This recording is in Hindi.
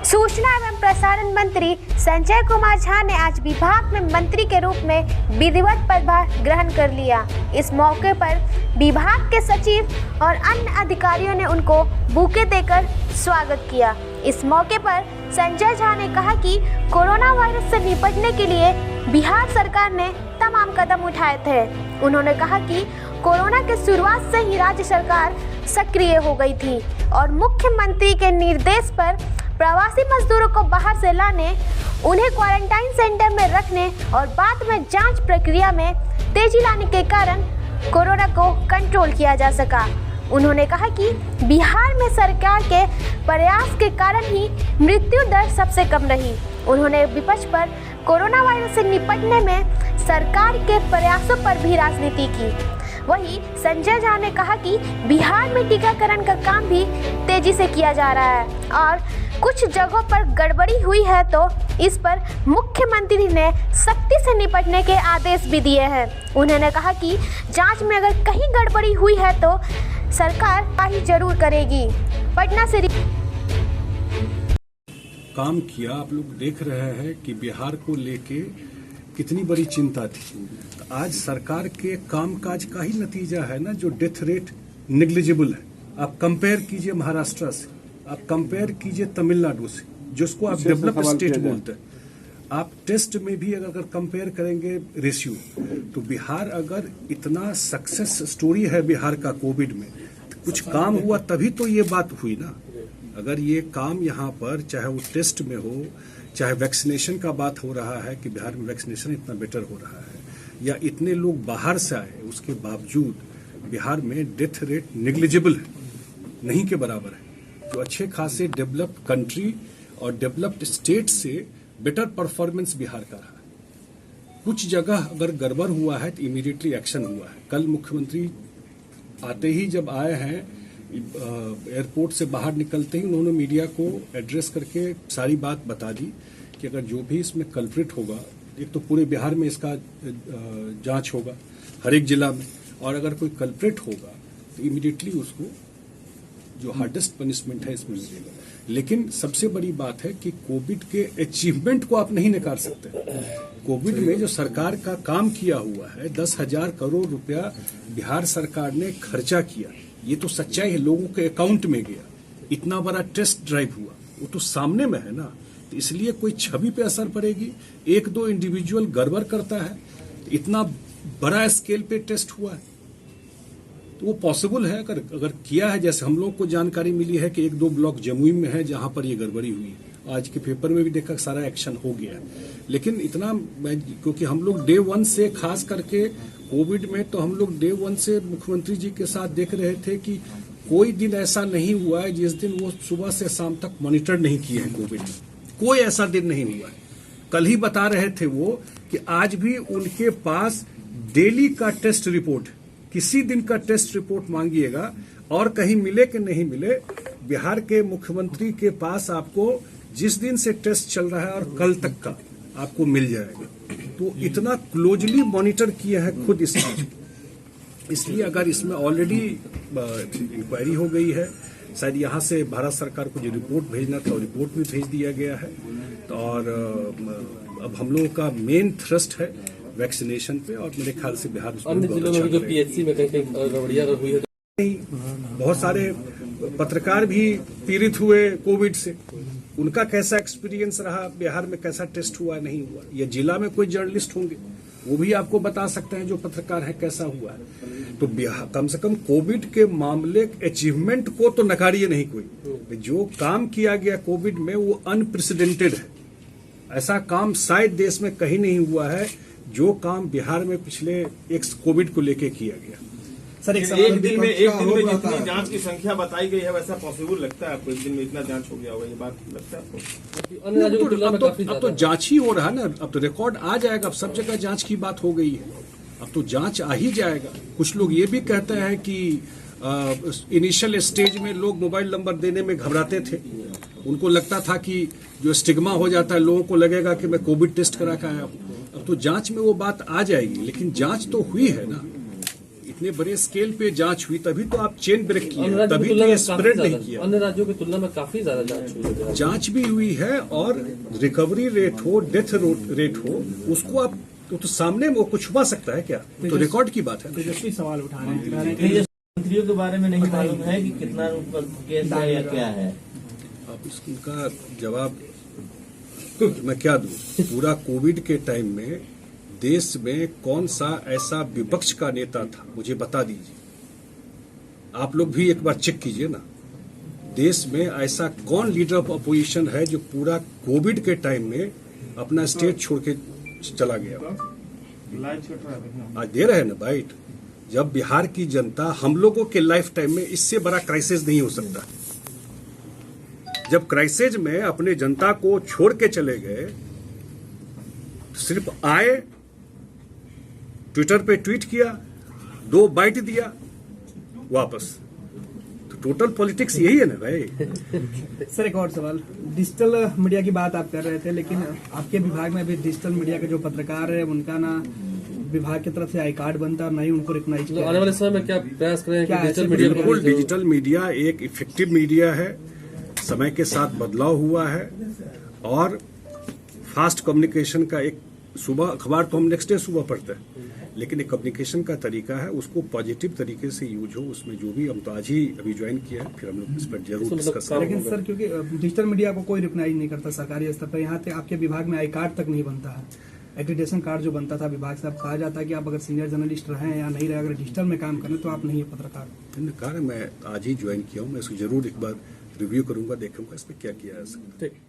सूचना एवं प्रसारण मंत्री संजय कुमार झा ने आज विभाग में मंत्री के रूप में विधिवत पदभार ग्रहण कर लिया। इस मौके पर विभाग के सचिव और अन्य अधिकारियों ने उनको बुके देकर स्वागत किया। इस मौके पर संजय झा ने कहा कि कोरोना वायरस से निपटने के लिए बिहार सरकार ने तमाम कदम उठाए थे। उन्होंने कहा कि कोरोना के शुरुआत से ही राज्य सरकार सक्रिय हो गई थी और मुख्यमंत्री के निर्देश पर प्रवासी मजदूरों को बाहर से लाने, उन्हें क्वारंटाइन सेंटर में रखने और बाद में जांच प्रक्रिया में तेजी लाने के कारण कोरोना को कंट्रोल किया जा सका। उन्होंने कहा कि बिहार में सरकार के प्रयास के कारण ही मृत्यु दर सबसे कम रही। उन्होंने विपक्ष पर कोरोना वायरस से निपटने में सरकार के प्रयासों पर भी राजनीति की। वहीं संजय झा ने कहा कि बिहार में टीकाकरण का काम भी तेजी से किया जा रहा है और कुछ जगहों पर गड़बड़ी हुई है तो इस पर मुख्यमंत्री ने सख्ती से निपटने के आदेश भी दिए हैं। उन्होंने कहा कि जांच में अगर कहीं गड़बड़ी हुई है तो सरकार कार्रवाई जरूर करेगी। पटना से काम किया। आप लोग देख रहे हैं कि बिहार को लेके कितनी बड़ी चिंता थी। तो आज सरकार के कामकाज का ही नतीजा है ना, जो डेथ रेट निग्लिजिबल है। आप कंपेयर कीजिए महाराष्ट्र से, आप कंपेयर कीजिए तमिलनाडु से, जिसको आप डेवलप्ड स्टेट बोलते हैं। आप टेस्ट में भी अगर कंपेयर करेंगे रेशियो, तो बिहार अगर इतना सक्सेस स्टोरी है बिहार का कोविड में, तो कुछ काम हुआ तभी तो ये बात हुई ना। अगर ये काम यहाँ पर चाहे वो टेस्ट में हो, चाहे वैक्सीनेशन का बात हो रहा है कि बिहार में वैक्सीनेशन इतना बेटर हो रहा है, या इतने लोग बाहर से आए, उसके बावजूद बिहार में डेथ रेट निग्लिजिबल है, नहीं के बराबर है। जो अच्छे खासे डेवलप्ड कंट्री और डेवलप्ड स्टेट से बेटर परफॉर्मेंस बिहार का रहा है। कुछ जगह अगर गड़बड़ हुआ है तो इमीडिएटली एक्शन हुआ है। कल मुख्यमंत्री आते ही जब आए हैं, एयरपोर्ट से बाहर निकलते ही उन्होंने मीडिया को एड्रेस करके सारी बात बता दी कि अगर जो भी इसमें कल्प्रिट होगा, एक तो पूरे बिहार में इसका जांच होगा हर एक जिला में, और अगर कोई कल्प्रिट होगा तो इमीडिएटली उसको जो हार्डेस्ट पनिशमेंट है इसमें मिलेगा। लेकिन सबसे बड़ी बात है कि कोविड के अचीवमेंट को आप नहीं नकार सकते। कोविड में जो सरकार का काम किया हुआ है, 10,000 करोड़ रुपया बिहार सरकार ने खर्चा किया, ये तो सच्चाई है, लोगों के अकाउंट में गया। इतना बड़ा टेस्ट ड्राइव हुआ, वो तो सामने में है ना। तो इसलिए कोई छवि पे असर पड़ेगी। एक दो इंडिविजुअल गड़बड़ करता है, इतना बड़ा स्केल पे टेस्ट हुआ है तो वो पॉसिबल है। अगर किया है, जैसे हम लोग को जानकारी मिली है कि 1-2 ब्लॉक जमुई में है जहां पर ये गड़बड़ी हुई है। आज के पेपर में भी देखा सारा एक्शन हो गया है। लेकिन इतना, क्योंकि हम लोग डे 1 से खास करके कोविड में, तो हम लोग डे 1 से मुख्यमंत्री जी के साथ देख रहे थे कि कोई दिन ऐसा नहीं हुआ है जिस दिन वो सुबह से शाम तक मॉनिटर नहीं किए हैं कोविड में। कोई ऐसा दिन नहीं हुआ है। कल ही बता रहे थे वो कि आज भी उनके पास डेली का टेस्ट रिपोर्ट, किसी दिन का टेस्ट रिपोर्ट मांगिएगा और कहीं मिले कि नहीं मिले, बिहार के मुख्यमंत्री के पास आपको जिस दिन से टेस्ट चल रहा है और कल तक का आपको मिल जाएगा। तो इतना क्लोजली मॉनिटर किया है खुद इस चीज को। इसलिए अगर इसमें ऑलरेडी इंक्वायरी हो गई है, शायद यहाँ से भारत सरकार को जो रिपोर्ट भेजना था वो रिपोर्ट भी भेज दिया गया है। तो और अब हम लोगों का मेन थ्रस्ट है वैक्सीनेशन पे, और मेरे ख्याल से बिहार अन्य जिलों में जो पीएचसी में कहीं गड़बड़ियां हुई है, बहुत सारे पत्रकार भी पीड़ित हुए कोविड से। उनका कैसा एक्सपीरियंस रहा, बिहार में कैसा टेस्ट हुआ नहीं हुआ, या जिला में कोई जर्नलिस्ट होंगे वो भी आपको बता सकते हैं जो पत्रकार है कैसा हुआ है। तो कम से कम कोविड के मामले अचीवमेंट को तो नकारिए नहीं कोई। जो काम किया गया कोविड में वो अनप्रेसिडेंटेड है। ऐसा काम शायद देश में कहीं नहीं हुआ है जो काम बिहार में पिछले एक कोविड को लेके किया गया। सर, एक दिन में जितनी जांच की संख्या बताई गई है, वैसा पॉसिबल लगता है आपको? एक दिन में इतना जांच हो गया होगा, ये बात लगता है आपको? अब तो जांच ही हो रहा है ना, अब तो रिकॉर्ड आ जाएगा। अब सब जगह जांच की बात हो गई है, अब तो जांच आ ही जाएगा। कुछ लोग ये भी कहते हैं कि इनिशियल स्टेज में लोग मोबाइल नंबर देने में घबराते थे। उनको लगता था कि जो स्टिग्मा हो जाता है, लोगों को लगेगा कि मैं कोविड टेस्ट करा के आया हूं। अब तो जांच में वो बात आ जाएगी, लेकिन जांच तो हुई है ना। इतने बड़े स्केल पे जांच हुई, तभी तो आप चेन ब्रेक किए, अन्य राज्यों की तभी तुलना तो ये में काफी स्प्रेड नहीं ज्यादा, किया। अन्य राज्यों की तुलना में काफी ज्यादा जांच हुई है। जांच भी हुई है और रिकवरी रेट हो, डेथ रेट हो, उसको आप तो सामने वो कुछ छुपा सकता है क्या? तो रिकॉर्ड की बात है। तेजस्वी सवाल उठा रहे हैं मंत्रियों के बारे में नहीं मालूम है कि कितना केस है या क्या है। अब इसका जवाब मैं क्या दूं? पूरा कोविड के टाइम में देश में कौन सा ऐसा विपक्ष का नेता था, मुझे बता दीजिए। आप लोग भी एक बार चेक कीजिए ना, देश में ऐसा कौन लीडर ऑफ अपोजिशन है जो पूरा कोविड के टाइम में अपना स्टेट छोड़ के चला गया? आज दे रहे हैं ना बाइट। जब बिहार की जनता, हम लोगों के लाइफ टाइम में इससे बड़ा क्राइसिस नहीं हो सकता। जब क्राइसिस में अपने जनता को छोड़ के चले गए, सिर्फ आए, ट्विटर पे ट्वीट किया, 2 बाइट दिया, वापस। तो टोटल पॉलिटिक्स यही है ना भाई। सर एक और सवाल, डिजिटल मीडिया की बात आप कर रहे थे, लेकिन आपके विभाग में भी डिजिटल मीडिया के जो पत्रकार है उनका ना विभाग की तरफ से आई कार्ड बनता है, नहीं उनको रिकॉग्नाइज तो आने वाले समय में क्या प्रयास करें कि क्या डिजिटल ऐसे मीडिया बिल्कुल, डिजिटल मीडिया एक इफेक्टिव मीडिया है, समय के साथ बदलाव हुआ है और फास्ट कम्युनिकेशन का एक, सुबह अखबार तो हम नेक्स्ट डे सुबह पढ़ते हैं, लेकिन एक कम्युनिकेशन का तरीका है, उसको पॉजिटिव तरीके से यूज हो, उसमें जो भी हम तो आज ही अभी ज्वाइन किया है, फिर हम लोग इस पर जरूर डिस्कस करेंगे। लेकिन सर क्योंकि डिजिटल मीडिया को कोई रिकॉग्नाइज नहीं करता सरकारी स्तर पर, यहाँ तक आपके विभाग में आई कार्ड तक नहीं बनता है, एक्रीडेशन कार्ड जो बनता था विभाग से, अब कहा जाता है कि आप अगर सीनियर जर्नलिस्ट रहे या नहीं रहे, अगर डिजिटल में काम करें तो आप नहीं है पत्रकार। मैंने कहा मैं आज ही ज्वाइन किया हूँ, मैं इसको जरूर एक बार रिव्यू करूंगा, देखूंगा इस पर क्या किया जा सकता है। ठीक।